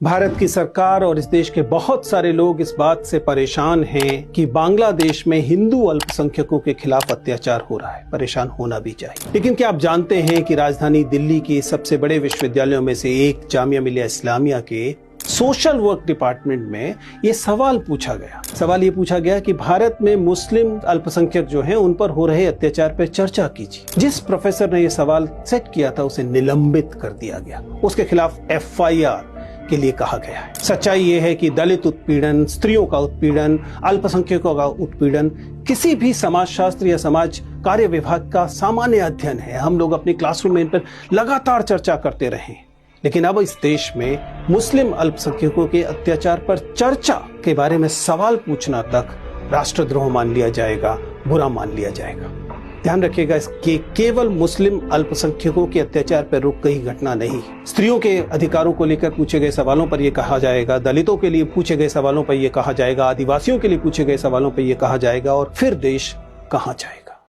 भारत की सरकार और इस देश के बहुत सारे लोग इस बात से परेशान हैं कि बांग्लादेश में हिंदू अल्पसंख्यकों के खिलाफ अत्याचार हो रहा है। परेशान होना भी चाहिए, लेकिन क्या आप जानते हैं कि राजधानी दिल्ली के सबसे बड़े विश्वविद्यालयों में से एक जामिया मिलिया इस्लामिया के सोशल वर्क डिपार्टमेंट में ये सवाल पूछा गया। सवाल ये पूछा गया कि भारत में मुस्लिम अल्पसंख्यक जो हैं उन पर हो रहे अत्याचार पर चर्चा कीजिए। जिस प्रोफेसर ने ये सवाल सेट किया था उसे निलंबित कर दिया गया, उसके खिलाफ FIR के लिए कहा गया है। सच्चाई ये है कि दलित उत्पीड़न, स्त्रियों का उत्पीड़न, अल्पसंख्यकों का उत्पीड़न किसी भी समाजशास्त्र या समाज कार्य विभाग का सामान्य अध्ययन है। हम लोग अपने क्लासरूम में इन पर लगातार चर्चा करते रहे, लेकिन अब इस देश में मुस्लिम अल्पसंख्यकों के अत्याचार पर चर्चा के बारे में सवाल पूछना तक राष्ट्रद्रोह मान लिया जाएगा, बुरा मान लिया जाएगा। ध्यान रखिएगा कि केवल मुस्लिम अल्पसंख्यकों के अत्याचार पर रुक गई घटना नहीं। स्त्रियों के अधिकारों को लेकर पूछे गए सवालों पर यह कहा जाएगा, दलितों के लिए पूछे गए सवालों पर यह कहा जाएगा, आदिवासियों के लिए पूछे गए सवालों पर यह कहा जाएगा, और फिर देश कहां जाएगा।